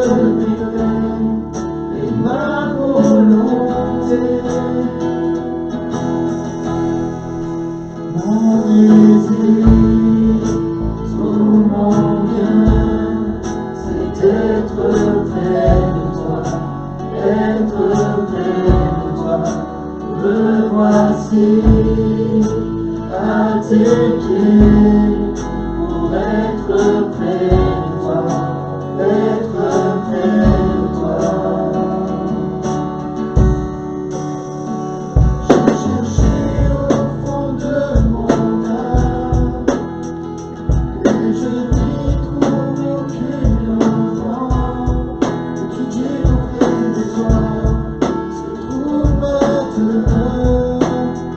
lui fais ma volonté. Mon désir, tout mon bien, c'est d'être près de toi, être près de toi. Me voici à tes pieds pour être près de toi, être près de toi. J'ai cherché au fond de mon âme et je n'y trouve aucune enfant qui Dieu auprès de toi se trouve maintenant.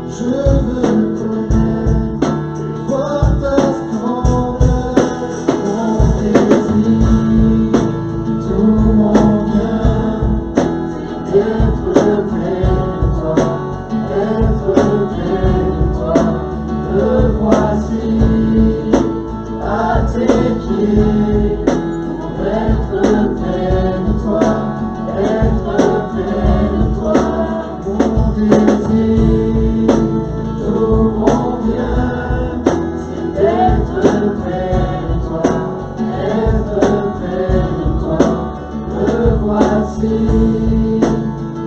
Je veux connaître et voir ta splendeur, mon désir, tout mon bien, c'est d'être près de toi, être près de toi. Me voici à tes pieds pour être près de toi, être près de toi. Mon désir, tout mon bien, c'est d'être près de toi, être près de toi. Me voici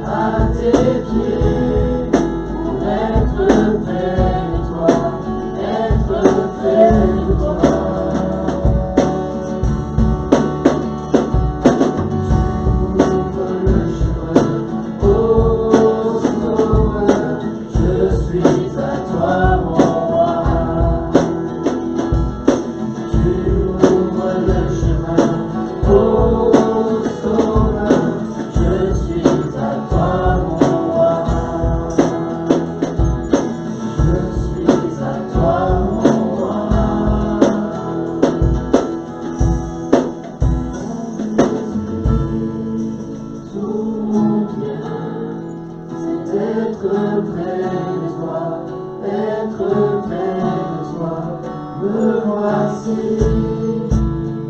à tes pieds pour être près de toi, être près de toi. Tu ouvres le chemin, ô Sauveur, je suis à toi, mon roi. Tu ouvres le chemin, ô Sauveur, je suis à toi, mon roi. Je suis à toi, mon roi. Tout mon bien, c'est d'être près de toi, être près de toi. Me voici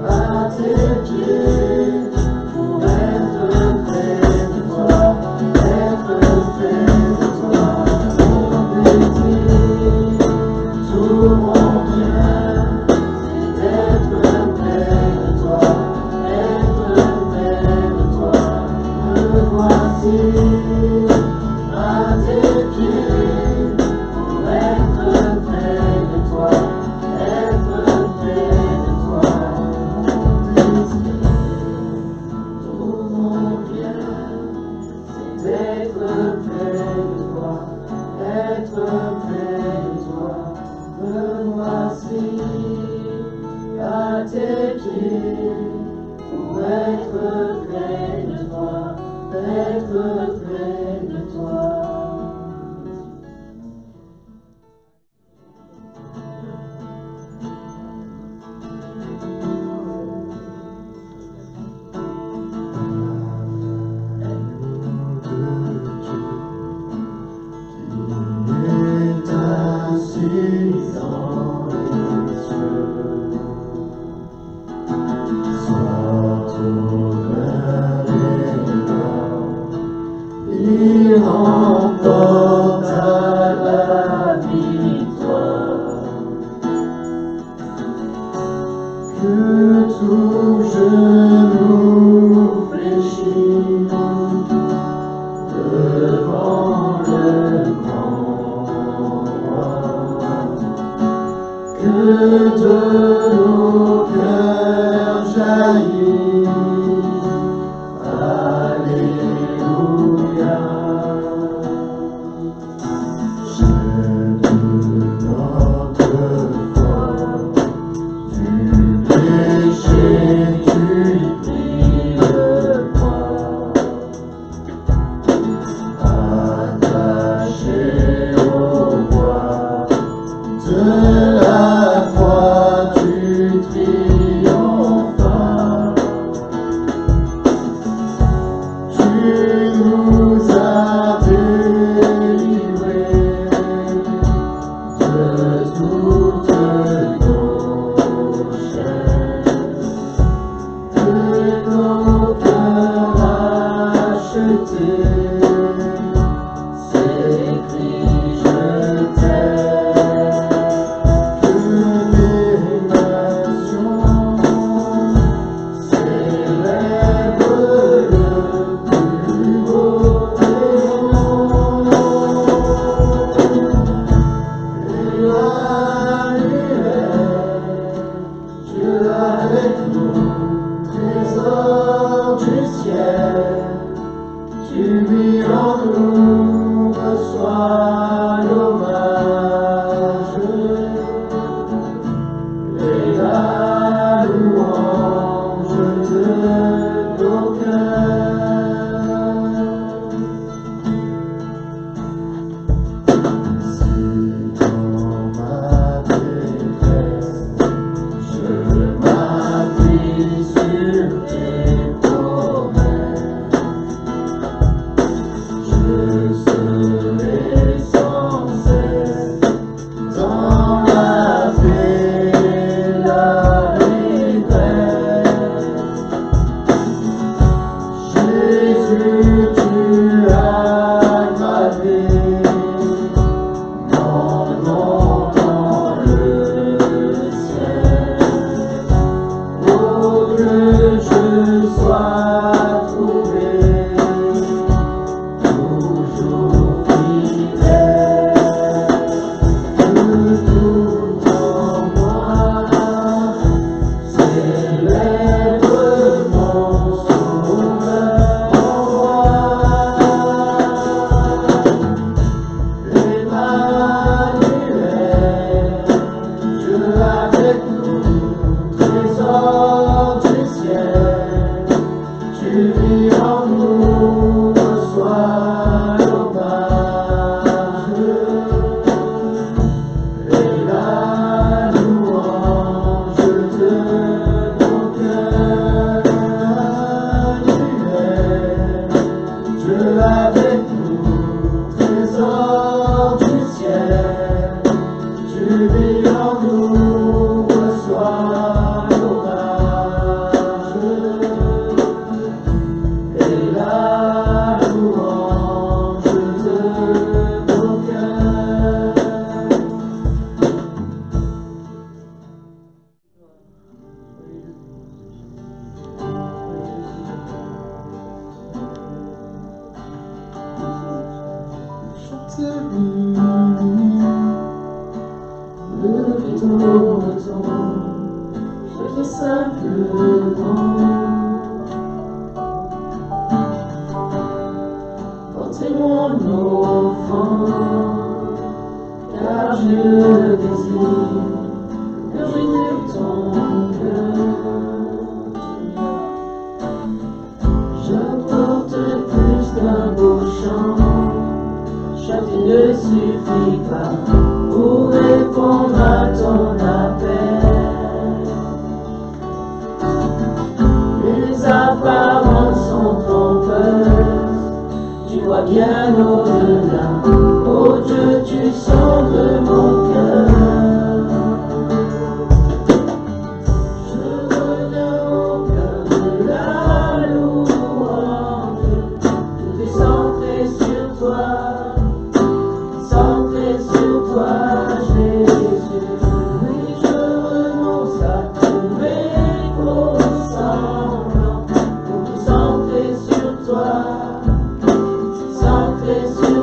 à tes pieds pour être près de toi, être près de toi. Mon désir, tout mon bien, c'est d'être près de toi, être près de toi. Me voici à tes pieds pour être près de toi, être près de toi. Mon désir, tout mon bien, c'est d'être près de toi, être près de toi. Me voici à tes pieds pour être près de toi, être près de toi. côté. C'est écrit, je t'aime. Que les nations célèbrent le plus beau des noms. Emmanuel, Dieu avec nous, trésor du ciel, tu vis en nous, reçois l'hommage et la louange de nos cœurs. Si dans ma détresse, je m'appuie sur tes promesses, je serai sans cesse dans la paix et la détresse. Jésus, tu as ma vie, mon nom dans le ciel. Oh, que je sois trouvé toujours fidèle. Que tout en moi célèbre mon sauveur en roi. Emmanuel, Dieu avec nous, trésor du ciel, tu vis en nous, reçois l'hommage et la louange de nos cœurs. Emmanuel, Dieu avec nous, trésor du ciel, tu vis en nous, reçois l'hommage et la louange de nos cœurs. Je te lis le rideau retombe, je fais simplement porter mon offrande, car je désire mûrir ton cœur. J'apporterai plus d'un beau chant, chacun ne suffit pas pour répondre à ton appel. Les apparences sont trompeuses, tu vois bien au-delà. Oh Dieu, tu sondes mon cœur. Je reviens au cœur de la louange, tout est centré sur toi. Centré sur toi, Jésus. Oui, je renonce à tous mes faux semblants. Tout centré sur toi, centré sur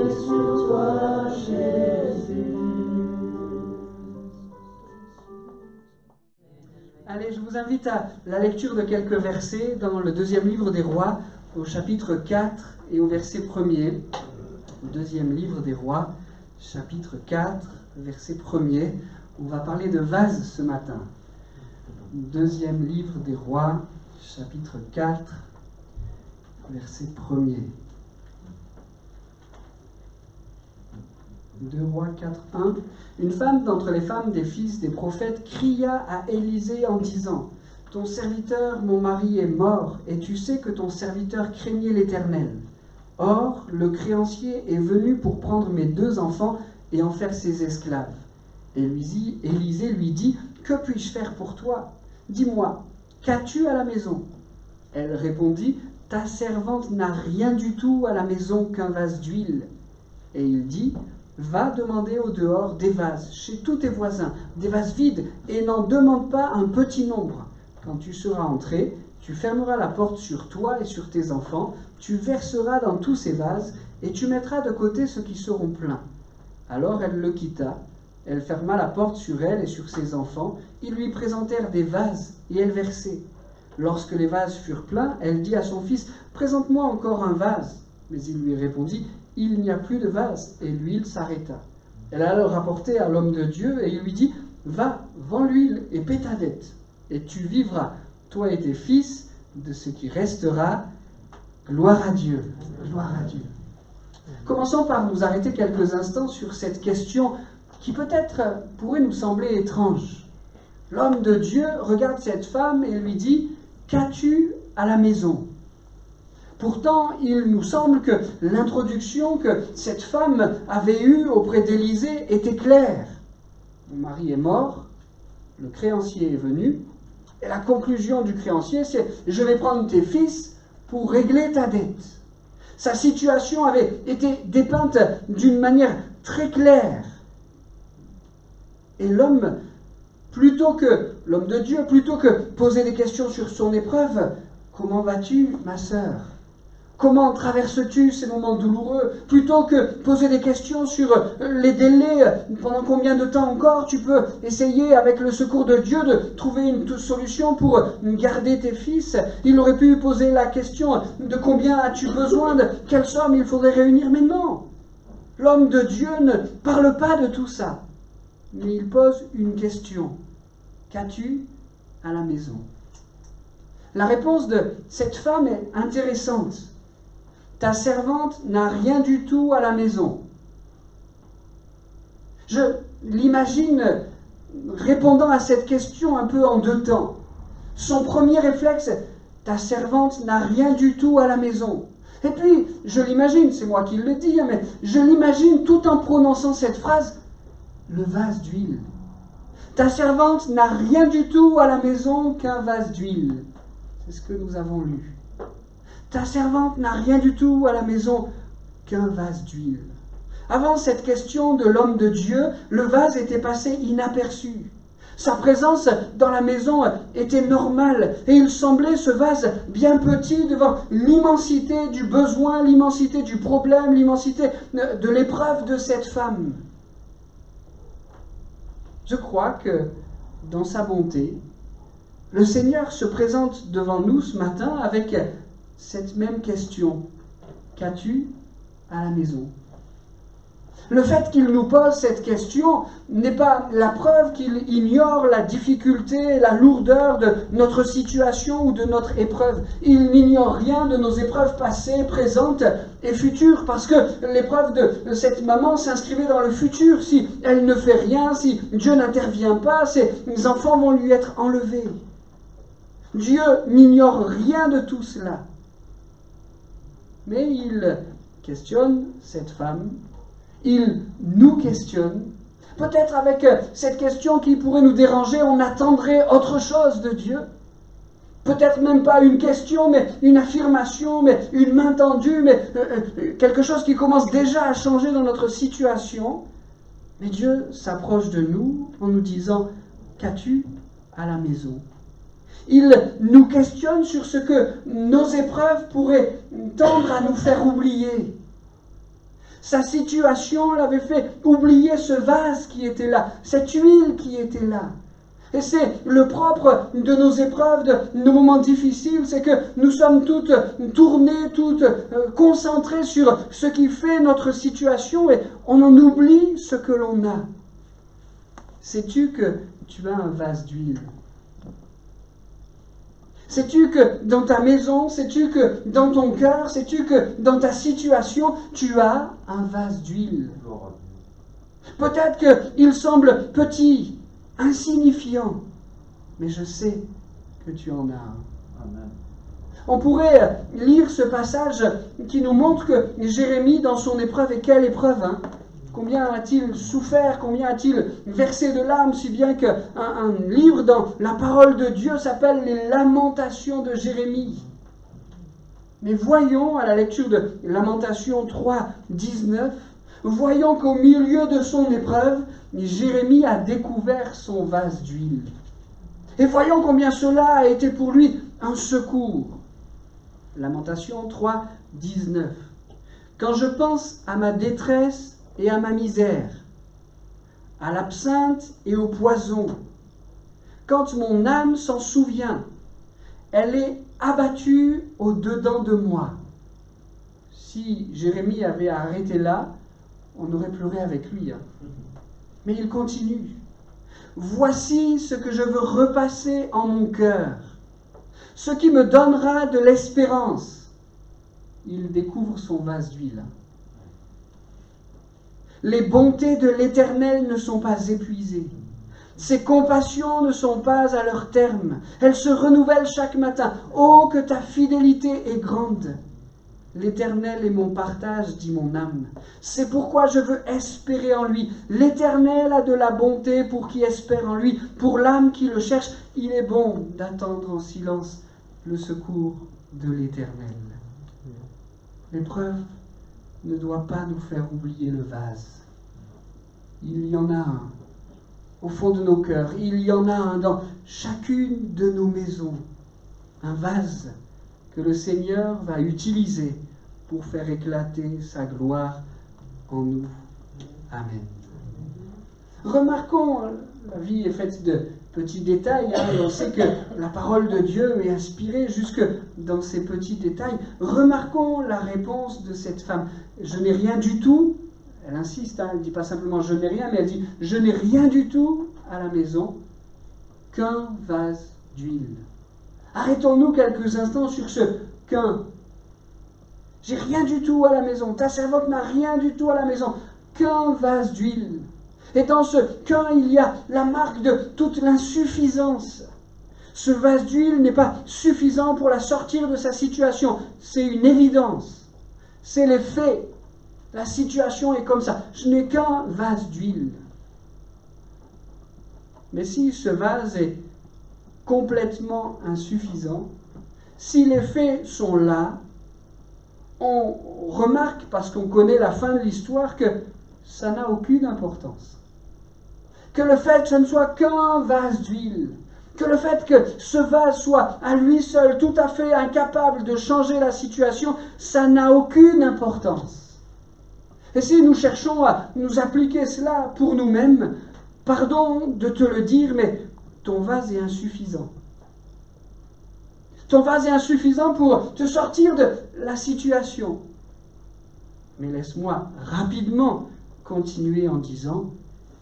compter sur toi, Jésus. Allez, je vous invite à la lecture de quelques versets dans le deuxième livre des Rois, au chapitre 4 et au verset 1er. Deuxième livre des Rois, chapitre 4, verset 1er. On va parler de vase ce matin. Deuxième livre des Rois, chapitre 4, verset 1er. 2 Rois 4, 1. Une femme d'entre les femmes des fils des prophètes cria à Élisée en disant : Ton serviteur, mon mari, est mort, et tu sais que ton serviteur craignait l'Éternel. Or, le créancier est venu pour prendre mes 2 enfants et en faire ses esclaves. Et Élisée lui dit : Que puis-je faire pour toi ? Dis-moi, qu'as-tu à la maison ? Elle répondit : Ta servante n'a rien du tout à la maison qu'un vase d'huile. Et il dit : Va demander au dehors des vases, chez tous tes voisins, des vases vides, et n'en demande pas un petit nombre. Quand tu seras entré, tu fermeras la porte sur toi et sur tes enfants, tu verseras dans tous ces vases, et tu mettras de côté ceux qui seront pleins. Alors elle le quitta, elle ferma la porte sur elle et sur ses enfants, ils lui présentèrent des vases, et elle versait. Lorsque les vases furent pleins, elle dit à son fils : Présente-moi encore un vase. Mais il lui répondit : Il n'y a plus de vase, et l'huile s'arrêta. Elle alla le rapporter à l'homme de Dieu, et il lui dit : Va, vends l'huile et paie ta dette, et tu vivras, toi et tes fils, de ce qui restera. Gloire à Dieu. Gloire à Dieu. Commençons par nous arrêter quelques instants sur cette question qui peut-être pourrait nous sembler étrange. L'homme de Dieu regarde cette femme et lui dit : Qu'as-tu à la maison ? Pourtant, il nous semble que l'introduction que cette femme avait eue auprès d'Élisée était claire. Mon mari est mort, le créancier est venu, et la conclusion du créancier, c'est : je vais prendre tes fils pour régler ta dette. Sa situation avait été dépeinte d'une manière très claire. Et l'homme de Dieu, plutôt que poser des questions sur son épreuve, comment vas-tu, ma sœur ? Comment traverses-tu ces moments douloureux ? Plutôt que poser des questions sur les délais, pendant combien de temps encore tu peux essayer avec le secours de Dieu de trouver une solution pour garder tes fils, il aurait pu poser la question de combien as-tu besoin, de quelle somme il faudrait réunir. Mais non, l'homme de Dieu ne parle pas de tout ça, mais il pose une question. Qu'as-tu à la maison ? La réponse de cette femme est intéressante. Ta servante n'a rien du tout à la maison. Je l'imagine répondant à cette question un peu en 2 temps. Son premier réflexe, ta servante n'a rien du tout à la maison. Et puis, je l'imagine, c'est moi qui le dis, mais je l'imagine tout en prononçant cette phrase, le vase d'huile. Ta servante n'a rien du tout à la maison qu'un vase d'huile. C'est ce que nous avons lu. Ta servante n'a rien du tout à la maison qu'un vase d'huile. Avant cette question de l'homme de Dieu, le vase était passé inaperçu. Sa présence dans la maison était normale et il semblait, ce vase, bien petit devant l'immensité du besoin, l'immensité du problème, l'immensité de l'épreuve de cette femme. Je crois que, dans sa bonté, le Seigneur se présente devant nous ce matin avec cette même question. Qu'as-tu à la maison ? Le fait qu'il nous pose cette question n'est pas la preuve qu'il ignore la difficulté, la lourdeur de notre situation ou de notre épreuve. Il n'ignore rien de nos épreuves passées, présentes et futures, parce que l'épreuve de cette maman s'inscrivait dans le futur. Si elle ne fait rien, si Dieu n'intervient pas, ses enfants vont lui être enlevés. Dieu n'ignore rien de tout cela. Mais il questionne cette femme. Il nous questionne. Peut-être avec cette question qui pourrait nous déranger, on attendrait autre chose de Dieu. Peut-être même pas une question, mais une affirmation, mais une main tendue, mais quelque chose qui commence déjà à changer dans notre situation. Mais Dieu s'approche de nous en nous disant « Qu'as-tu à la maison ?» Il nous questionne sur ce que nos épreuves pourraient tendre à nous faire oublier. Sa situation l'avait fait oublier ce vase qui était là, cette huile qui était là. Et c'est le propre de nos épreuves, de nos moments difficiles, c'est que nous sommes toutes tournées, toutes concentrées sur ce qui fait notre situation et on en oublie ce que l'on a. Sais-tu que tu as un vase d'huile? Sais-tu que dans ta maison, sais-tu que dans ton cœur, sais-tu que dans ta situation, tu as un vase d'huile? Peut-être qu'il semble petit, insignifiant, mais je sais que tu en as un. Amen. On pourrait lire ce passage qui nous montre que Jérémie, dans son épreuve, et quelle épreuve, hein? Combien a-t-il souffert, combien a-t-il versé de larmes, si bien qu'un livre dans la parole de Dieu s'appelle les Lamentations de Jérémie. Mais voyons à la lecture de Lamentations 3, 19, voyons qu'au milieu de son épreuve, Jérémie a découvert son vase d'huile. Et voyons combien cela a été pour lui un secours. Lamentation 3, 19. Quand je pense à ma détresse et à ma misère, à l'absinthe et au poison, quand mon âme s'en souvient, elle est abattue au-dedans de moi. Si Jérémie avait arrêté là, on aurait pleuré avec lui. Mais il continue. Voici ce que je veux repasser en mon cœur, ce qui me donnera de l'espérance. Il découvre son vase d'huile. Les bontés de l'Éternel ne sont pas épuisées. Ses compassions ne sont pas à leur terme. Elles se renouvellent chaque matin. Oh, que ta fidélité est grande. L'Éternel est mon partage, dit mon âme. C'est pourquoi je veux espérer en lui. L'Éternel a de la bonté pour qui espère en lui. Pour l'âme qui le cherche, il est bon d'attendre en silence le secours de l'Éternel. L'épreuve ne doit pas nous faire oublier le vase. Il y en a un au fond de nos cœurs. Il y en a un dans chacune de nos maisons. Un vase que le Seigneur va utiliser pour faire éclater sa gloire en nous. Amen. Remarquons, la vie est faite de petits détails, et on sait que la parole de Dieu est inspirée jusque dans ces petits détails. Remarquons la réponse de cette femme. Je n'ai rien du tout. Elle insiste, elle ne dit pas simplement je n'ai rien, mais elle dit je n'ai rien du tout à la maison qu'un vase d'huile. Arrêtons-nous quelques instants sur ce qu'un. J'ai rien du tout à la maison. Ta servante n'a rien du tout à la maison. Qu'un vase d'huile. Et dans ce qu'un, il y a la marque de toute l'insuffisance. Ce vase d'huile n'est pas suffisant pour la sortir de sa situation. C'est une évidence. C'est les faits. La situation est comme ça. Je n'ai qu'un vase d'huile. Mais si ce vase est complètement insuffisant, si les faits sont là, on remarque, parce qu'on connaît la fin de l'histoire, que ça n'a aucune importance. Que le fait que ce ne soit qu'un vase d'huile, que le fait que ce vase soit à lui seul tout à fait incapable de changer la situation, ça n'a aucune importance. Et si nous cherchons à nous appliquer cela pour nous-mêmes, pardon de te le dire, mais ton vase est insuffisant. Ton vase est insuffisant pour te sortir de la situation. Mais laisse-moi rapidement continuer en disant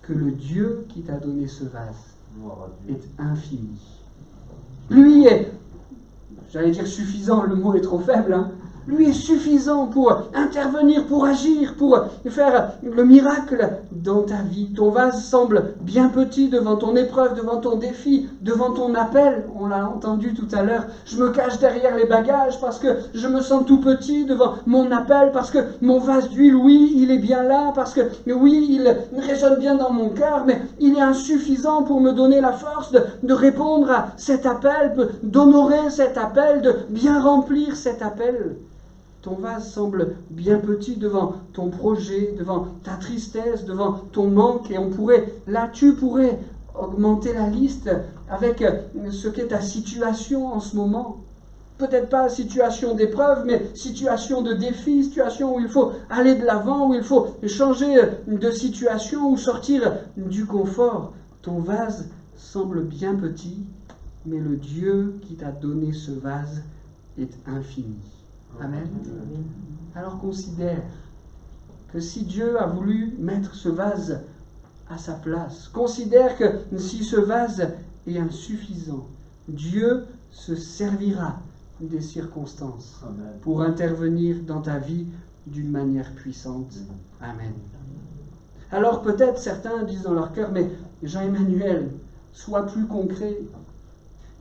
que le Dieu qui t'a donné ce vase est infini. Lui est, j'allais dire suffisant, le mot est trop faible, hein. Lui est suffisant pour intervenir, pour agir, pour faire le miracle dans ta vie. Ton vase semble bien petit devant ton épreuve, devant ton défi, devant ton appel. On l'a entendu tout à l'heure. Je me cache derrière les bagages parce que je me sens tout petit devant mon appel, parce que mon vase d'huile, oui, il est bien là, parce que oui, il résonne bien dans mon cœur, mais il est insuffisant pour me donner la force de répondre à cet appel, d'honorer cet appel, de bien remplir cet appel. Ton vase semble bien petit devant ton projet, devant ta tristesse, devant ton manque. Et tu pourrais augmenter la liste avec ce qu'est ta situation en ce moment. Peut-être pas situation d'épreuve, mais situation de défi, situation où il faut aller de l'avant, où il faut changer de situation ou sortir du confort. Ton vase semble bien petit, mais le Dieu qui t'a donné ce vase est infini. Amen. Alors considère que si Dieu a voulu mettre ce vase à sa place, considère que si ce vase est insuffisant, Dieu se servira des circonstances pour intervenir dans ta vie d'une manière puissante. Amen. Alors peut-être certains disent dans leur cœur, mais Jean-Emmanuel, sois plus concret.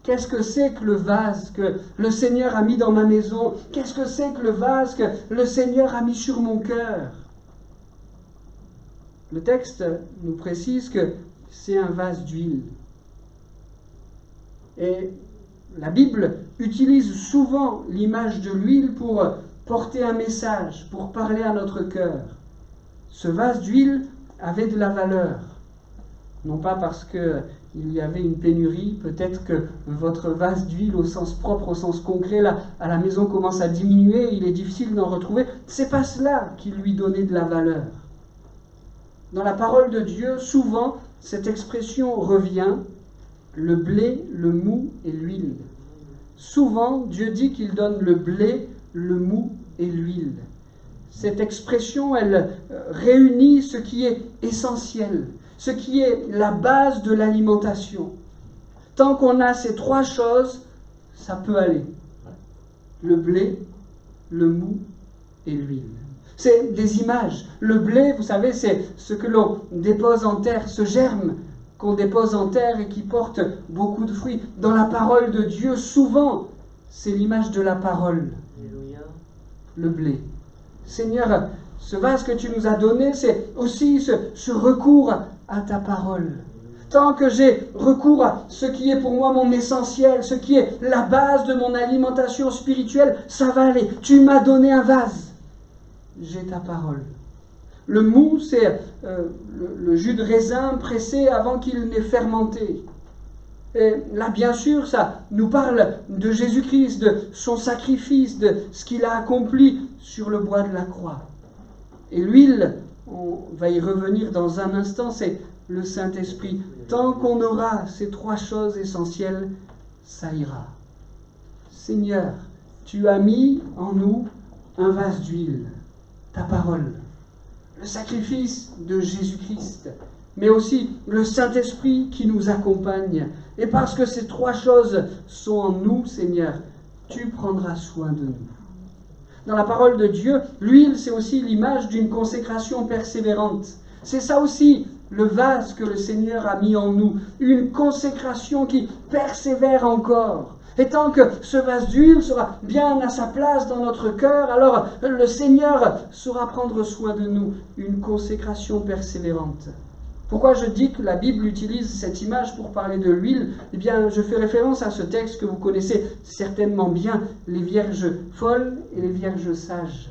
Qu'est-ce que c'est que le vase que le Seigneur a mis dans ma maison? Qu'est-ce que c'est que le vase que le Seigneur a mis sur mon cœur? Le texte nous précise que c'est un vase d'huile. Et la Bible utilise souvent l'image de l'huile pour porter un message, pour parler à notre cœur. Ce vase d'huile avait de la valeur. Non pas parce qu'il y avait une pénurie, peut-être que votre vase d'huile au sens propre, au sens concret, là, à la maison commence à diminuer, il est difficile d'en retrouver. C'est pas cela qui lui donnait de la valeur. Dans la parole de Dieu, souvent, cette expression revient, le blé, le mou et l'huile. Souvent, Dieu dit qu'il donne le blé, le mou et l'huile. Cette expression, elle réunit ce qui est essentiel, ce qui est la base de l'alimentation. Tant qu'on a ces trois choses, ça peut aller. Le blé, le mou et l'huile. C'est des images. Le blé, vous savez, c'est ce que l'on dépose en terre, ce germe qu'on dépose en terre et qui porte beaucoup de fruits. Dans la parole de Dieu, souvent, c'est l'image de la parole. Alléluia. Le blé. Seigneur, ce vase que tu nous as donné, c'est aussi ce recours à ta parole. Tant que j'ai recours à ce qui est pour moi mon essentiel, ce qui est la base de mon alimentation spirituelle, ça va aller. Tu m'as donné un vase. J'ai ta parole. Le mou, c'est le jus de raisin pressé avant qu'il n'ait fermenté. Et là, bien sûr, ça nous parle de Jésus-Christ, de son sacrifice, de ce qu'il a accompli sur le bois de la croix. Et l'huile, on va y revenir dans un instant, c'est le Saint-Esprit. Tant qu'on aura ces trois choses essentielles, ça ira. Seigneur, tu as mis en nous un vase d'huile, ta parole, le sacrifice de Jésus-Christ, mais aussi le Saint-Esprit qui nous accompagne. Et parce que ces trois choses sont en nous, Seigneur, tu prendras soin de nous. Dans la parole de Dieu, l'huile, c'est aussi l'image d'une consécration persévérante. C'est ça aussi, le vase que le Seigneur a mis en nous. Une consécration qui persévère encore. Et tant que ce vase d'huile sera bien à sa place dans notre cœur, alors le Seigneur saura prendre soin de nous. Une consécration persévérante. Pourquoi je dis que la Bible utilise cette image pour parler de l'huile? Eh bien, je fais référence à ce texte que vous connaissez certainement bien, les vierges folles et les vierges sages.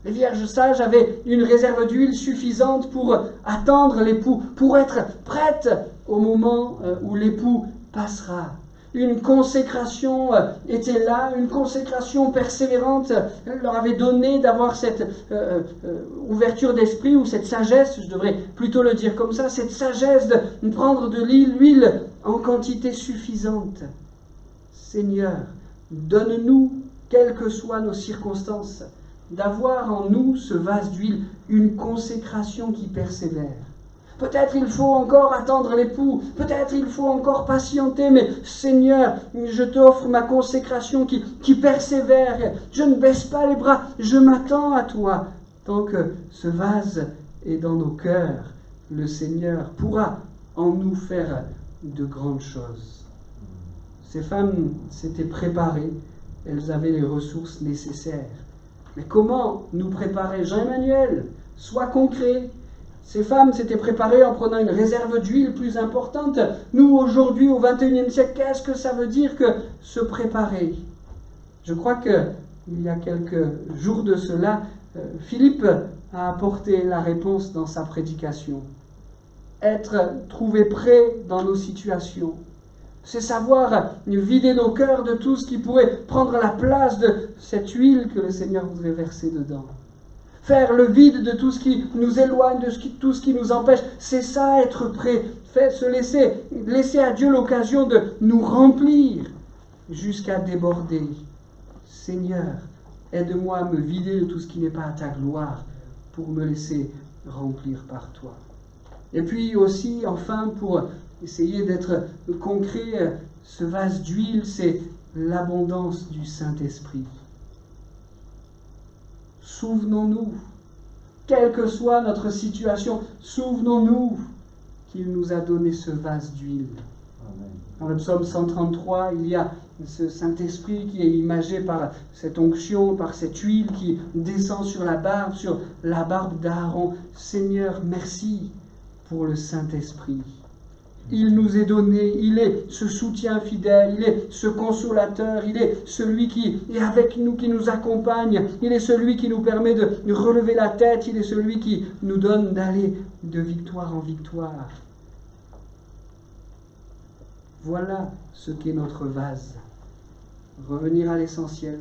Les vierges sages avaient une réserve d'huile suffisante pour attendre l'époux, pour être prêtes au moment où l'époux passera. Une consécration était là, une consécration persévérante. Elle leur avait donné d'avoir cette ouverture d'esprit ou cette sagesse, je devrais plutôt le dire comme ça, cette sagesse de prendre de l'huile en quantité suffisante. Seigneur, donne-nous, quelles que soient nos circonstances, d'avoir en nous ce vase d'huile, une consécration qui persévère. Peut-être il faut encore attendre l'époux, peut-être il faut encore patienter, mais Seigneur, je t'offre ma consécration qui persévère. Je ne baisse pas les bras, je m'attends à toi. Tant que ce vase est dans nos cœurs, le Seigneur pourra en nous faire de grandes choses. Ces femmes s'étaient préparées, elles avaient les ressources nécessaires. Mais comment nous préparer? Jean-Emmanuel, sois concret. Ces femmes s'étaient préparées en prenant une réserve d'huile plus importante. Nous, aujourd'hui, au XXIe siècle, qu'est-ce que ça veut dire que se préparer? Je crois qu'il y a quelques jours de cela, Philippe a apporté la réponse dans sa prédication. Être trouvé prêt dans nos situations. C'est savoir vider nos cœurs de tout ce qui pourrait prendre la place de cette huile que le Seigneur voudrait verser dedans. Faire le vide de tout ce qui nous éloigne, de tout ce qui nous empêche. C'est ça, être prêt. Laisser à Dieu l'occasion de nous remplir jusqu'à déborder. Seigneur, aide-moi à me vider de tout ce qui n'est pas à ta gloire pour me laisser remplir par toi. Et puis aussi, enfin, pour essayer d'être concret, ce vase d'huile, c'est l'abondance du Saint-Esprit. Souvenons-nous, quelle que soit notre situation, souvenons-nous qu'il nous a donné ce vase d'huile. Dans le psaume 133, il y a ce Saint-Esprit qui est imagé par cette onction, par cette huile qui descend sur la barbe d'Aaron. Seigneur, merci pour le Saint-Esprit. Il nous est donné, il est ce soutien fidèle, il est ce consolateur, il est celui qui est avec nous, qui nous accompagne, il est celui qui nous permet de relever la tête, il est celui qui nous donne d'aller de victoire en victoire. Voilà ce qu'est notre vase. Revenir à l'essentiel,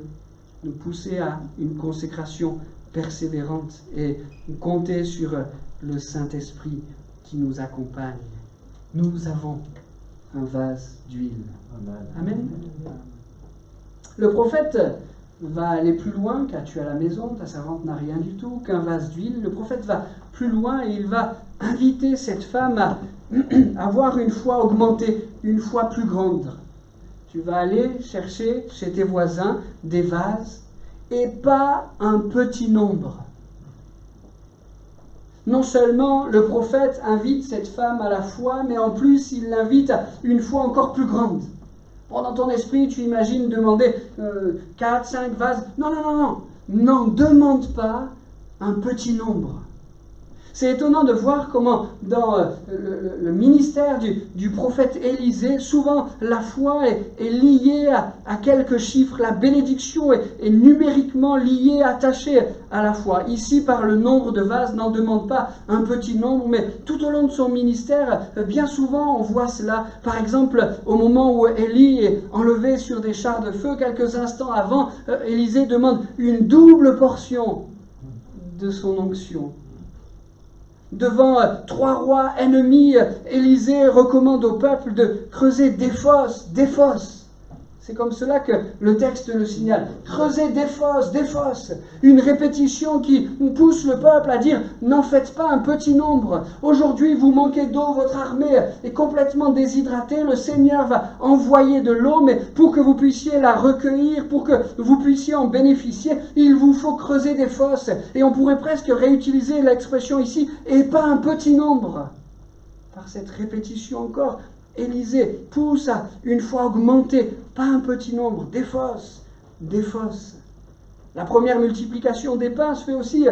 nous pousser à une consécration persévérante et compter sur le Saint-Esprit qui nous accompagne. Nous avons un vase d'huile. Amen. Le prophète va aller plus loin qu'as-tu à la maison, ta servante n'a rien du tout, qu'un vase d'huile. Le prophète va plus loin et il va inviter cette femme à avoir une foi augmentée, une foi plus grande. Tu vas aller chercher chez tes voisins des vases et pas un petit nombre. Non seulement le prophète invite cette femme à la foi, mais en plus il l'invite à une foi encore plus grande. Bon, dans ton esprit, tu imagines demander 4, 5 vases. Non, non, non, non. N'en demande pas un petit nombre. C'est étonnant de voir comment dans le ministère du prophète Élisée, souvent la foi est liée à quelques chiffres. La bénédiction est numériquement liée, attachée à la foi. Ici, par le nombre de vases, n'en demande pas un petit nombre, mais tout au long de son ministère, bien souvent on voit cela. Par exemple, au moment où Élie est enlevé sur des chars de feu, quelques instants avant, Élisée demande une double portion de son onction. Devant 3 rois ennemis, Élisée recommande au peuple de creuser des fosses, des fosses. C'est comme cela que le texte le signale. Creuser des fosses, des fosses. Une répétition qui pousse le peuple à dire « N'en faites pas un petit nombre. Aujourd'hui, vous manquez d'eau, votre armée est complètement déshydratée. Le Seigneur va envoyer de l'eau, mais pour que vous puissiez la recueillir, pour que vous puissiez en bénéficier, il vous faut creuser des fosses. » Et on pourrait presque réutiliser l'expression ici « et pas un petit nombre ». Par cette répétition encore, Élisée pousse à une foi augmentée, pas un petit nombre, des fosses, des fosses. La première multiplication des pains se fait aussi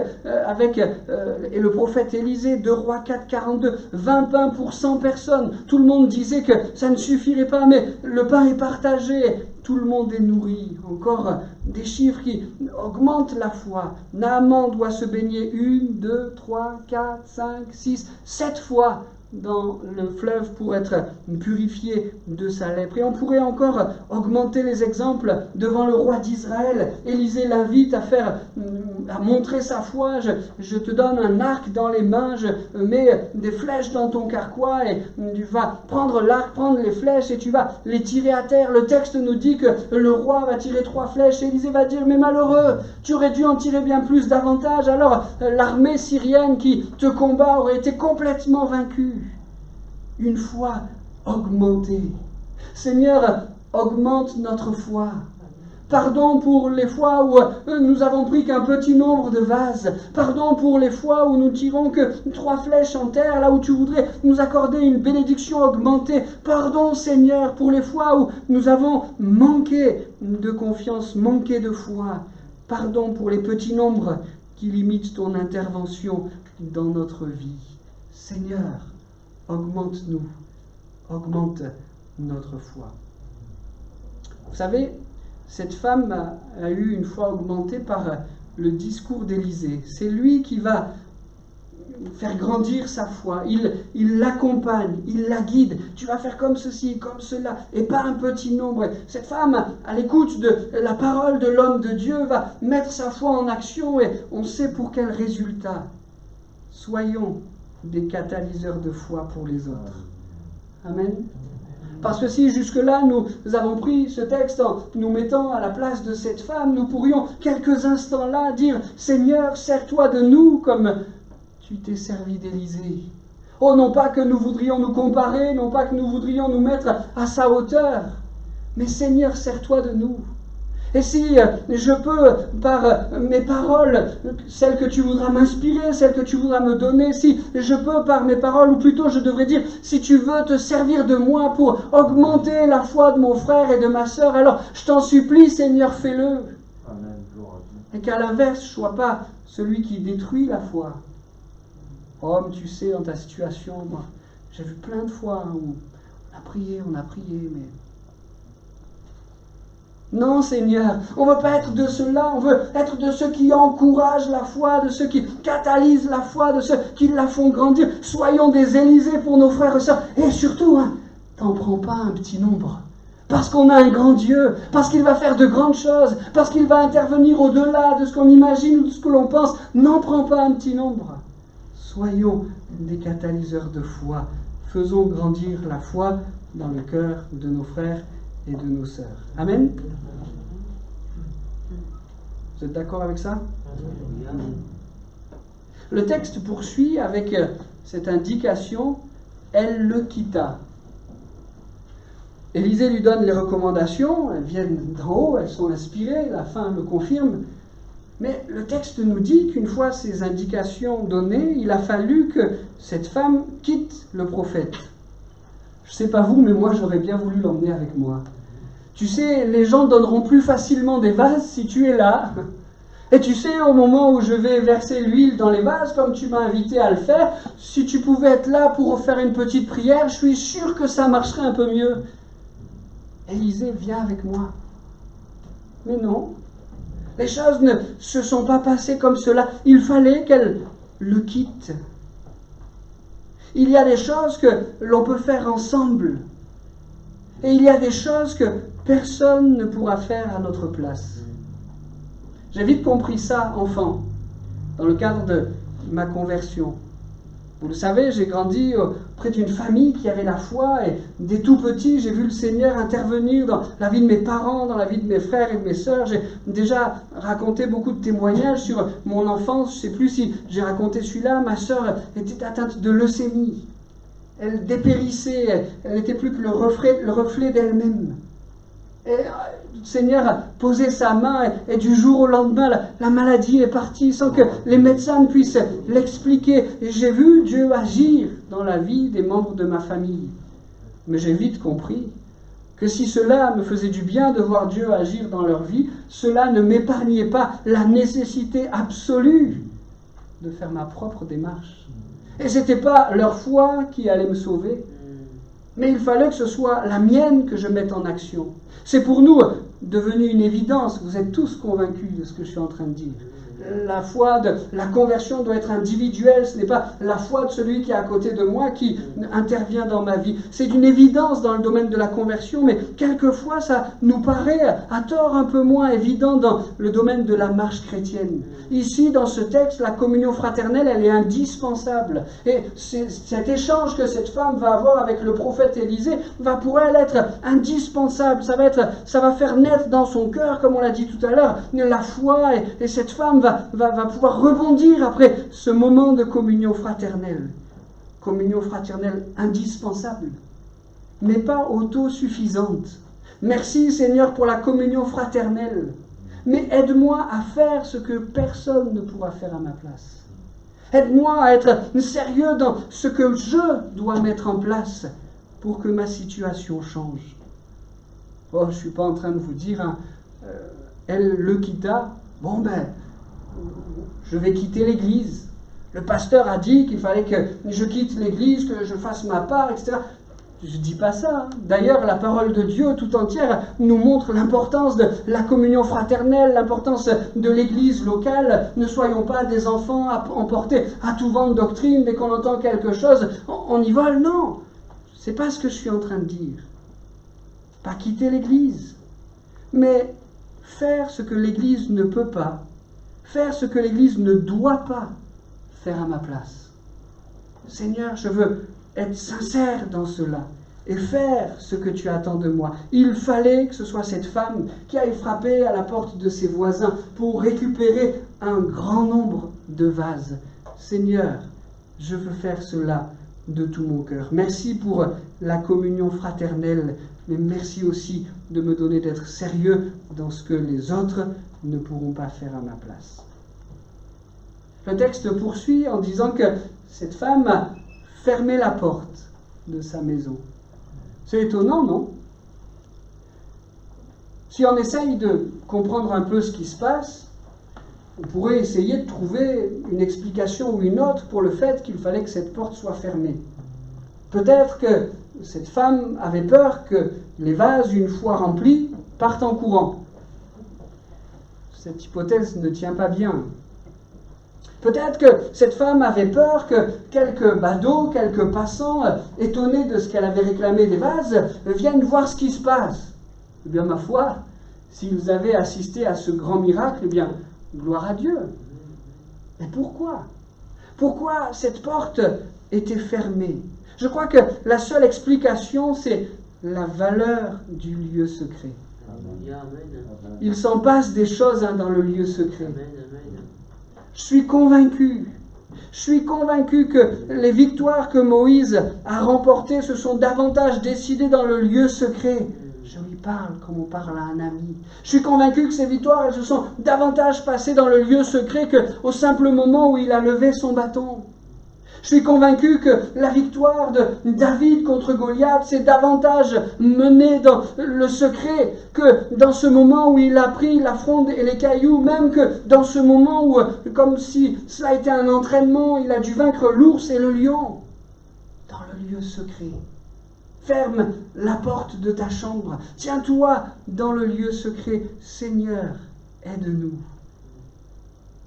avec et le prophète Élisée, 2 Rois 4, 42, 20 pains pour 100 personnes. Tout le monde disait que ça ne suffirait pas, mais le pain est partagé, tout le monde est nourri. Encore des chiffres qui augmentent la foi. Naaman doit se baigner 1, 2, 3, 4, 5, 6, 7 fois dans le fleuve pour être purifié de sa lèpre. Et on pourrait encore augmenter les exemples devant le roi d'Israël. Élisée l'invite à montrer sa foi. Je te donne un arc dans les mains, je mets des flèches dans ton carquois et tu vas prendre l'arc, prendre les flèches et tu vas les tirer à terre. Le texte nous dit que le roi va tirer 3 flèches et Élisée va dire « Mais malheureux, tu aurais dû en tirer bien plus davantage. Alors l'armée syrienne qui te combat aurait été complètement vaincue. » Une foi augmentée. Seigneur, augmente notre foi. Pardon pour les fois où nous avons pris qu'un petit nombre de vases. Pardon pour les fois où nous tirons que 3 flèches en terre, là où tu voudrais nous accorder une bénédiction augmentée. Pardon, Seigneur, pour les fois où nous avons manqué de confiance, manqué de foi. Pardon pour les petits nombres qui limitent ton intervention dans notre vie. Seigneur, augmente-nous, augmente notre foi. Vous savez, cette femme a eu une foi augmentée par le discours d'Élisée. C'est lui qui va faire grandir sa foi, il l'accompagne, il la guide. Tu vas faire comme ceci, comme cela, et pas un petit nombre. Cette femme, à l'écoute de la parole de l'homme de Dieu, va mettre sa foi en action et on sait pour quel résultat. Soyons des catalyseurs de foi pour les autres. Amen. Parce que si jusque-là nous avons pris ce texte en nous mettant à la place de cette femme, nous pourrions quelques instants là dire « Seigneur, sers-toi de nous comme tu t'es servi d'Élisée. » Oh, non pas que nous voudrions nous comparer, non pas que nous voudrions nous mettre à sa hauteur, mais Seigneur, sers-toi de nous. Et si je peux, par mes paroles, celles que tu voudras m'inspirer, celles que tu voudras me donner, si je peux, par mes paroles, ou plutôt je devrais dire, si tu veux te servir de moi pour augmenter la foi de mon frère et de ma sœur, alors je t'en supplie, Seigneur, fais-le. Et qu'à l'inverse, je ne sois pas celui qui détruit la foi. Oh, mais tu sais, dans ta situation, moi, j'ai vu plein de fois où on a prié, mais... Non, Seigneur, on ne veut pas être de ceux-là, on veut être de ceux qui encouragent la foi, de ceux qui catalysent la foi, de ceux qui la font grandir. Soyons des Élysées pour nos frères et sœurs. Et surtout, t'en prends pas un petit nombre. Parce qu'on a un grand Dieu, parce qu'il va faire de grandes choses, parce qu'il va intervenir au-delà de ce qu'on imagine ou de ce que l'on pense. N'en prends pas un petit nombre. Soyons des catalyseurs de foi. Faisons grandir la foi dans le cœur de nos frères et de nos sœurs. Amen. Vous êtes d'accord avec ça? Le texte poursuit avec cette indication, elle le quitta. Élisée lui donne les recommandations, elles viennent d'en haut, elles sont inspirées, la fin le confirme. Mais le texte nous dit qu'une fois ces indications données, il a fallu que cette femme quitte le prophète. Je ne sais pas vous, mais moi j'aurais bien voulu l'emmener avec moi. Tu sais, les gens donneront plus facilement des vases si tu es là. Et tu sais, au moment où je vais verser l'huile dans les vases, comme tu m'as invité à le faire, si tu pouvais être là pour faire une petite prière, je suis sûr que ça marcherait un peu mieux. Élisée, viens avec moi. Mais non, les choses ne se sont pas passées comme cela. Il fallait qu'elle le quitte. Il y a des choses que l'on peut faire ensemble. Et il y a des choses que personne ne pourra faire à notre place. J'ai vite compris ça, enfant, dans le cadre de ma conversion. Vous le savez, j'ai grandi auprès d'une famille qui avait la foi et dès tout petit, j'ai vu le Seigneur intervenir dans la vie de mes parents, dans la vie de mes frères et de mes sœurs. J'ai déjà raconté beaucoup de témoignages sur mon enfance. Je ne sais plus si j'ai raconté celui-là. Ma sœur était atteinte de leucémie. Elle dépérissait, elle n'était plus que le reflet d'elle-même. Et le Seigneur a posé sa main et du jour au lendemain, la maladie est partie sans que les médecins ne puissent l'expliquer. Et j'ai vu Dieu agir dans la vie des membres de ma famille. Mais j'ai vite compris que si cela me faisait du bien de voir Dieu agir dans leur vie, cela ne m'épargnait pas la nécessité absolue de faire ma propre démarche. Et ce n'était pas leur foi qui allait me sauver, mais il fallait que ce soit la mienne que je mette en action. C'est pour nous devenu une évidence, vous êtes tous convaincus de ce que je suis en train de dire. La foi de la conversion doit être individuelle, ce n'est pas la foi de celui qui est à côté de moi qui intervient dans ma vie. C'est une évidence dans le domaine de la conversion, mais quelquefois ça nous paraît à tort un peu moins évident dans le domaine de la marche chrétienne. Ici, dans ce texte, la communion fraternelle, elle est indispensable. Et cet échange que cette femme va avoir avec le prophète Élisée va pour elle être indispensable. Ça va faire naître dans son cœur, comme on l'a dit tout à l'heure, la foi, et cette femme va pouvoir rebondir après ce moment de communion fraternelle. Communion fraternelle indispensable, mais pas autosuffisante. Merci Seigneur pour la communion fraternelle, mais aide-moi à faire ce que personne ne pourra faire à ma place. Aide-moi à être sérieux dans ce que je dois mettre en place pour que ma situation change. Oh, je ne suis pas en train de vous dire, elle le quitta, bon ben, je vais quitter l'église. Le pasteur a dit qu'il fallait que je quitte l'église, que je fasse ma part, etc. Je ne dis pas ça. Hein. D'ailleurs, la parole de Dieu tout entière nous montre l'importance de la communion fraternelle, l'importance de l'Église locale. Ne soyons pas des enfants emportés à tout vent de doctrine. Dès qu'on entend quelque chose, on y vole. Non, c'est pas ce que je suis en train de dire. Pas quitter l'Église, mais faire ce que l'Église ne peut pas, faire ce que l'Église ne doit pas faire à ma place. Seigneur, je veux être sincère dans cela et faire ce que tu attends de moi. Il fallait que ce soit cette femme qui aille frapper à la porte de ses voisins pour récupérer un grand nombre de vases. Seigneur, je veux faire cela de tout mon cœur. Merci pour la communion fraternelle, mais merci aussi de me donner d'être sérieux dans ce que les autres ne pourront pas faire à ma place. Le texte poursuit en disant que cette femme a fermé la porte de sa maison. C'est étonnant, non? Si on essaye de comprendre un peu ce qui se passe, on pourrait essayer de trouver une explication ou une autre pour le fait qu'il fallait que cette porte soit fermée. Peut-être que cette femme avait peur que les vases, une fois remplis, partent en courant. Cette hypothèse ne tient pas bien. Peut-être que cette femme avait peur que quelques badauds, quelques passants, étonnés de ce qu'elle avait réclamé des vases, viennent voir ce qui se passe. Eh bien, ma foi, s'ils avaient assisté à ce grand miracle, eh bien, gloire à Dieu. Mais pourquoi? Pourquoi cette porte était fermée? Je crois que la seule explication, c'est la valeur du lieu secret. Il s'en passe des choses dans le lieu secret. Je suis convaincu que les victoires que Moïse a remportées se sont davantage décidées dans le lieu secret. Je lui parle comme on parle à un ami. Je suis convaincu que ces victoires, elles se sont davantage passées dans le lieu secret qu'au simple moment où il a levé son bâton. Je suis convaincu que la victoire de David contre Goliath s'est davantage menée dans le secret que dans ce moment où il a pris la fronde et les cailloux, même que dans ce moment où, comme si cela était un entraînement, il a dû vaincre l'ours et le lion. Dans le lieu secret. Ferme la porte de ta chambre. Tiens-toi dans le lieu secret. Seigneur, aide-nous.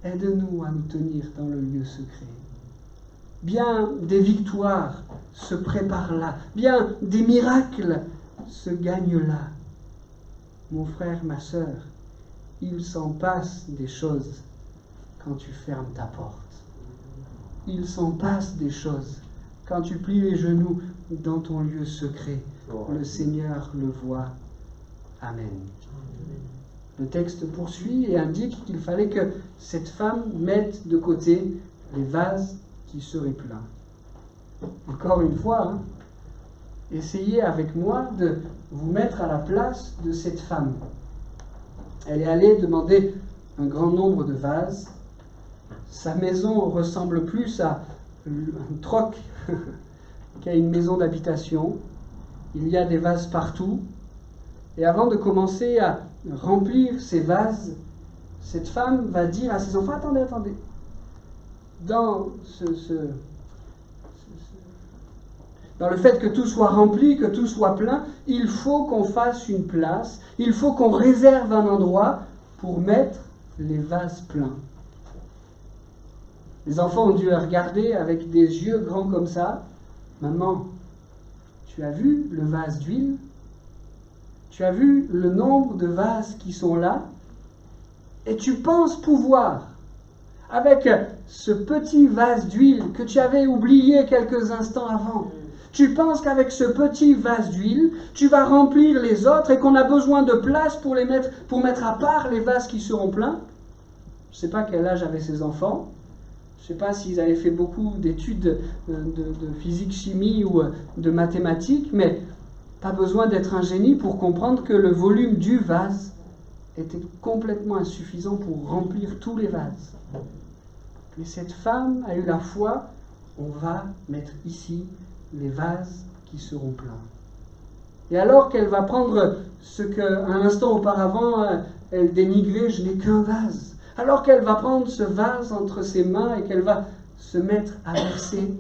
Aide-nous à nous tenir dans le lieu secret. Bien des victoires se préparent là. Bien des miracles se gagnent là. Mon frère, ma sœur, il s'en passe des choses quand tu fermes ta porte. Il s'en passe des choses quand tu plies les genoux dans ton lieu secret. Le Seigneur le voit. Amen. Le texte poursuit et indique qu'il fallait que cette femme mette de côté les vases qui seraient pleins. Encore une fois, essayez avec moi de vous mettre à la place de cette femme. Elle est allée demander un grand nombre de vases. Sa maison ressemble plus à un troc qu'à une maison d'habitation. Il y a des vases partout. Et avant de commencer à remplir ces vases, cette femme va dire à ses enfants, attendez. Dans dans le fait que tout soit rempli, que tout soit plein, il faut qu'on fasse une place, il faut qu'on réserve un endroit pour mettre les vases pleins. Les enfants ont dû regarder avec des yeux grands comme ça. Maman, tu as vu le vase d'huile? Tu as vu le nombre de vases qui sont là? Et tu penses pouvoir, avec ce petit vase d'huile que tu avais oublié quelques instants avant, tu penses qu'avec ce petit vase d'huile, tu vas remplir les autres et qu'on a besoin de place pour mettre à part les vases qui seront pleins? Je ne sais pas quel âge avaient ces enfants. Je ne sais pas s'ils avaient fait beaucoup d'études de physique, chimie ou de mathématiques, mais pas besoin d'être un génie pour comprendre que le volume du vase était complètement insuffisant pour remplir tous les vases. Mais cette femme a eu la foi, on va mettre ici les vases qui seront pleins. Et alors qu'elle va prendre ce qu'un instant auparavant elle dénigrait, je n'ai qu'un vase. Alors qu'elle va prendre ce vase entre ses mains et qu'elle va se mettre à verser,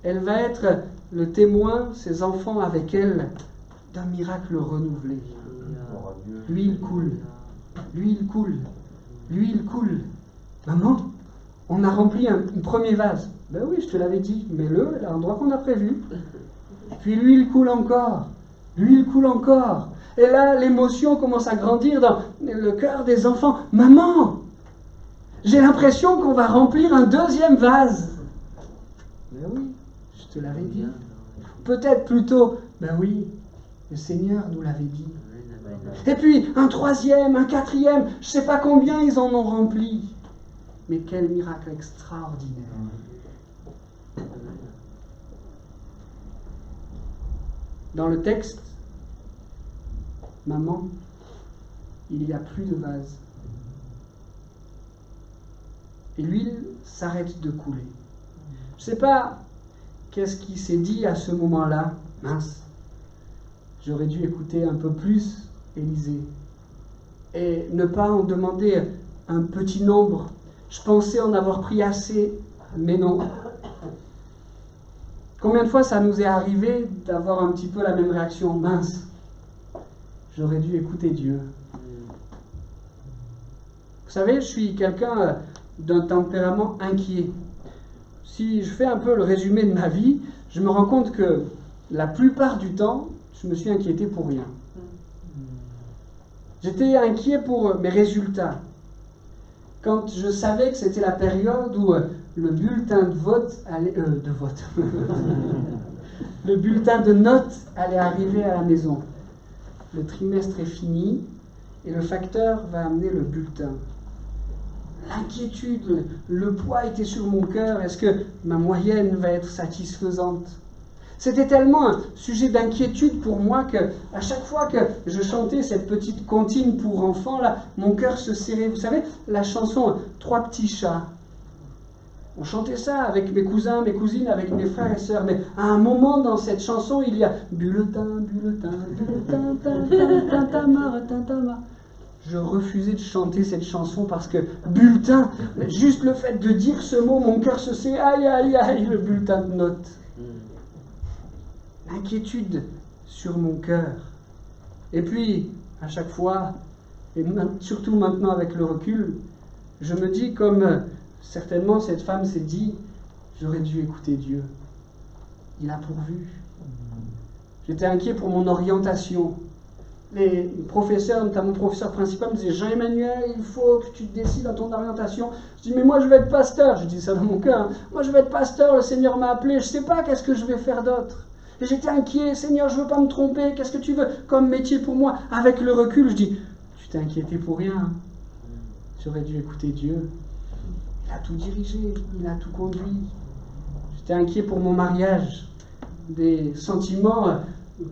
elle va être le témoin, ses enfants avec elle, d'un miracle renouvelé. L'huile coule, l'huile coule, l'huile coule. Maman, on a rempli un premier vase. Ben oui, je te l'avais dit, mets-le à l'endroit qu'on a prévu. Et puis l'huile coule encore, l'huile coule encore. Et là, l'émotion commence à grandir dans le cœur des enfants. Maman, j'ai l'impression qu'on va remplir un deuxième vase. Ben oui, je te l'avais dit. Peut-être plutôt, ben oui, le Seigneur nous l'avait dit. Et puis un troisième, un quatrième, je ne sais pas combien ils en ont rempli. Mais quel miracle extraordinaire. Dans le texte, maman, il n'y a plus de vase. Et l'huile s'arrête de couler. Je ne sais pas qu'est-ce qui s'est dit à ce moment-là. Mince, j'aurais dû écouter un peu plus Élisée et ne pas en demander un petit nombre. Je pensais en avoir pris assez, mais non. Combien de fois ça nous est arrivé d'avoir un petit peu la même réaction? Mince, j'aurais dû écouter Dieu. Vous savez, je suis quelqu'un d'un tempérament inquiet. Si je fais un peu le résumé de ma vie, je me rends compte que la plupart du temps, je me suis inquiété pour rien. J'étais inquiet pour mes résultats. Quand je savais que c'était la période où le bulletin de vote allait... le bulletin de notes allait arriver à la maison. Le trimestre est fini et le facteur va amener le bulletin. L'inquiétude, le poids était sur mon cœur. Est-ce que ma moyenne va être satisfaisante? C'était tellement un sujet d'inquiétude pour moi que à chaque fois que je chantais cette petite comptine pour enfants, là, mon cœur se serrait. Vous savez, la chanson « Trois petits chats ». On chantait ça avec mes cousins, mes cousines, avec mes frères et sœurs. Mais à un moment dans cette chanson, il y a « bulletin, bulletin, bulletin, tintamara, tintamara ». Je refusais de chanter cette chanson parce que bulletin, juste le fait de dire ce mot, mon cœur se serrait. Aïe, aïe, aïe, le bulletin de notes. Inquiétude sur mon cœur. Et puis, à chaque fois, et surtout maintenant avec le recul, je me dis comme certainement cette femme s'est dit, j'aurais dû écouter Dieu. Il a pourvu. J'étais inquiet pour mon orientation. Les professeurs, notamment mon professeur principal, me disaient « Jean-Emmanuel, il faut que tu te décides dans ton orientation. » Je dis « Mais moi, je vais être pasteur. » Je dis ça dans mon cœur. Hein. Moi, je vais être pasteur. Le Seigneur m'a appelé. Je ne sais pas qu'est-ce que je vais faire d'autre. Et j'étais inquiet, Seigneur, je ne veux pas me tromper, qu'est-ce que tu veux comme métier pour moi? Avec le recul, je dis, tu t'es inquiété pour rien. J'aurais dû écouter Dieu. Il a tout dirigé, il a tout conduit. J'étais inquiet pour mon mariage. Des sentiments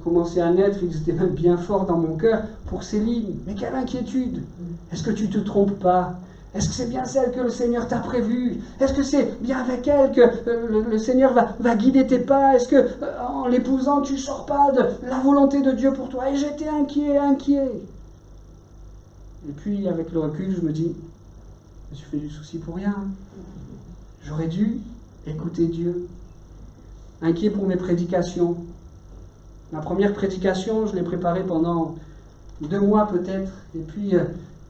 commençaient à naître, ils étaient même bien forts dans mon cœur pour Céline. Mais quelle inquiétude! Est-ce que tu ne te trompes pas? Est-ce que c'est bien celle que le Seigneur t'a prévue? Est-ce que c'est bien avec elle que le Seigneur va guider tes pas? Est-ce que en l'épousant, tu ne sors pas de la volonté de Dieu pour toi? Et j'étais inquiet, inquiet. Et puis, avec le recul, je me dis, je me suis fait du souci pour rien. J'aurais dû écouter Dieu. Inquiet pour mes prédications. Ma première prédication, je l'ai préparée pendant 2 mois peut-être. Et puis...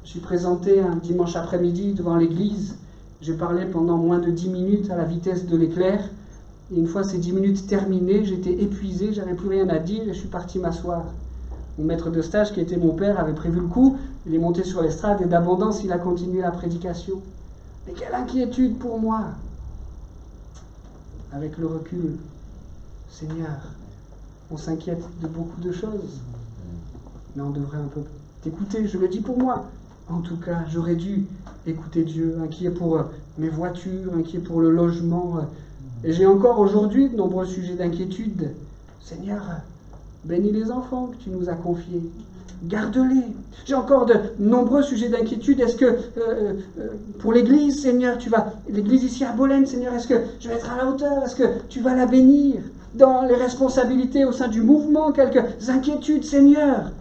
je suis présenté un dimanche après-midi devant l'église. J'ai parlé pendant moins de 10 minutes à la vitesse de l'éclair. Et une fois ces 10 minutes terminées, j'étais épuisé, j'avais plus rien à dire et je suis parti m'asseoir. Mon maître de stage, qui était mon père, avait prévu le coup. Il est monté sur l'estrade et d'abondance, il a continué la prédication. Mais quelle inquiétude pour moi! Avec le recul, Seigneur, on s'inquiète de beaucoup de choses. Mais on devrait un peu t'écouter, je le dis pour moi. En tout cas, j'aurais dû écouter Dieu, inquiet pour mes voitures, inquiet pour le logement. Et j'ai encore aujourd'hui de nombreux sujets d'inquiétude. Seigneur, bénis les enfants que tu nous as confiés. Garde-les. J'ai encore de nombreux sujets d'inquiétude. Est-ce que pour l'église, Seigneur, l'église ici à Bolène, Seigneur, est-ce que je vais être à la hauteur? Est-ce que tu vas la bénir? Dans les responsabilités au sein du mouvement, quelques inquiétudes, Seigneur.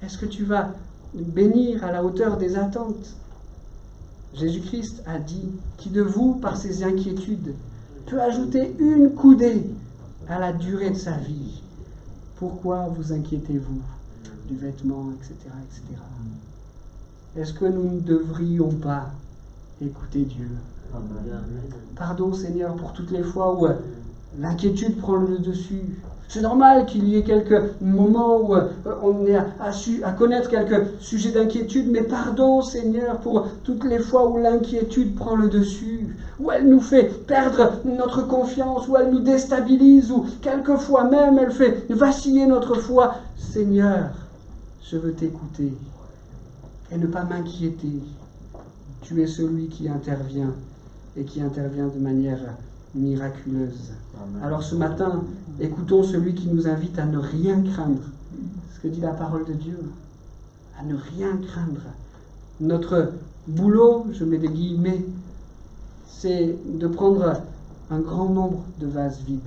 Est-ce que tu vas bénir à la hauteur des attentes? Jésus-Christ a dit, qui de vous, par ses inquiétudes, peut ajouter une coudée à la durée de sa vie. Pourquoi vous inquiétez-vous du vêtement, etc., etc. Est-ce que nous ne devrions pas écouter Dieu? Pardon Seigneur pour toutes les fois où l'inquiétude prend le dessus. C'est normal qu'il y ait quelques moments où on est à connaître quelques sujets d'inquiétude, mais pardon Seigneur pour toutes les fois où l'inquiétude prend le dessus, où elle nous fait perdre notre confiance, où elle nous déstabilise, ou quelquefois même elle fait vaciller notre foi. Seigneur, je veux t'écouter et ne pas m'inquiéter. Tu es celui qui intervient et qui intervient de manière miraculeuse. Amen. Alors ce matin, écoutons celui qui nous invite à ne rien craindre. Ce que dit la parole de Dieu, à ne rien craindre. Notre boulot, je mets des guillemets, c'est de prendre un grand nombre de vases vides.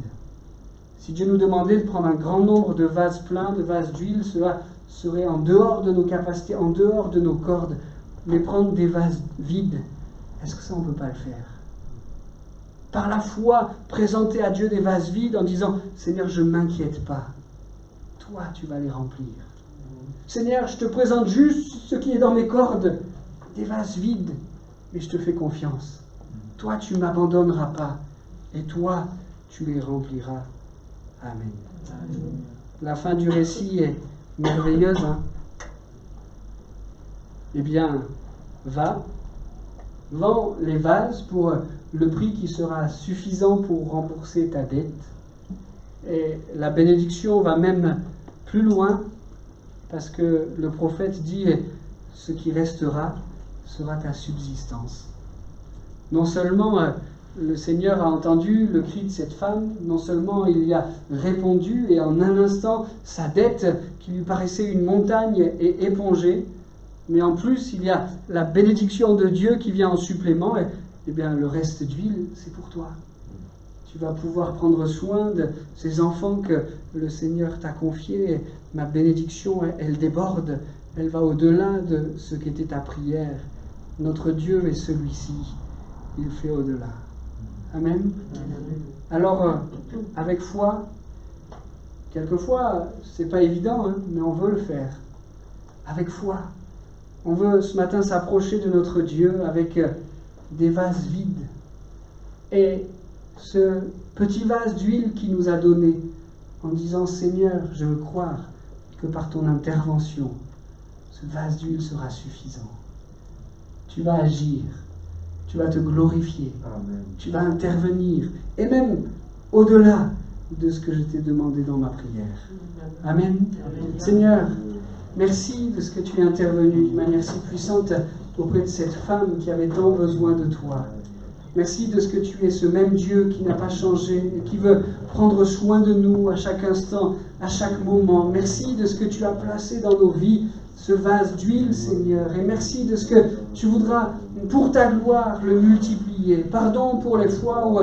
Si Dieu nous demandait de prendre un grand nombre de vases pleins, de vases d'huile, cela serait en dehors de nos capacités, en dehors de nos cordes. Mais prendre des vases vides, est-ce que ça on ne peut pas le faire? Par la foi, présenter à Dieu des vases vides en disant « Seigneur, je ne m'inquiète pas. Toi, tu vas les remplir. Seigneur, je te présente juste ce qui est dans mes cordes, des vases vides, mais je te fais confiance. Toi, tu ne m'abandonneras pas, et toi, tu les rempliras. Amen. » La fin du récit est merveilleuse. Hein? Eh bien, vends les vases pour le prix qui sera suffisant pour rembourser ta dette. Et la bénédiction va même plus loin, parce que le prophète dit « ce qui restera sera ta subsistance ». Non seulement le Seigneur a entendu le cri de cette femme, non seulement il y a répondu, et en un instant, sa dette qui lui paraissait une montagne est épongée, mais en plus, il y a la bénédiction de Dieu qui vient en supplément, et bien le reste d'huile, c'est pour toi. Tu vas pouvoir prendre soin de ces enfants que le Seigneur t'a confiés. Ma bénédiction, elle déborde, elle va au-delà de ce qu'était ta prière. Notre Dieu est celui-ci, il fait au-delà. Amen. Alors, avec foi, quelquefois, c'est pas évident, hein, mais on veut le faire. Avec foi. On veut ce matin s'approcher de notre Dieu avec des vases vides. Et ce petit vase d'huile qu'il nous a donné, en disant « Seigneur, je veux croire que par ton intervention, ce vase d'huile sera suffisant. Tu vas agir, tu vas te glorifier, Amen. Tu vas intervenir, et même au-delà de ce que je t'ai demandé dans ma prière. Amen. Amen. Seigneur, merci de ce que tu es intervenu d'une manière si puissante auprès de cette femme qui avait tant besoin de toi. Merci de ce que tu es ce même Dieu qui n'a pas changé et qui veut prendre soin de nous à chaque instant, à chaque moment. Merci de ce que tu as placé dans nos vies, ce vase d'huile, Seigneur. Et merci de ce que tu voudras, pour ta gloire, le multiplier. Pardon pour les fois où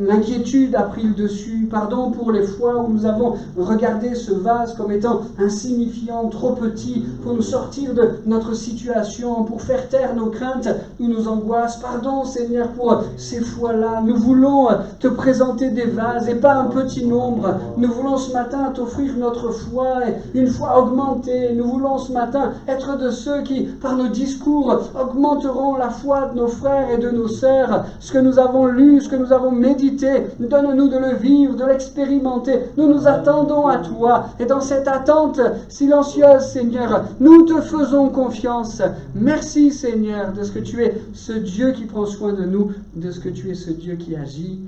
l'inquiétude a pris le dessus. Pardon pour les fois où nous avons regardé ce vase comme étant insignifiant, trop petit, pour nous sortir de notre situation, pour faire taire nos craintes ou nos angoisses. Pardon, Seigneur, pour ces fois-là. Nous voulons te présenter des vases et pas un petit nombre. Nous voulons ce matin t'offrir notre foi, une foi augmentée. Nous voulons ce matin être de ceux qui, par nos discours, augmenteront la foi de nos frères et de nos sœurs. Ce que nous avons lu, ce que nous avons médité, donne-nous de le vivre, de l'expérimenter. Nous nous attendons à toi. Et dans cette attente silencieuse, Seigneur, nous te faisons confiance. Merci, Seigneur, de ce que tu es ce Dieu qui prend soin de nous, de ce que tu es ce Dieu qui agit.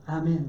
Amen.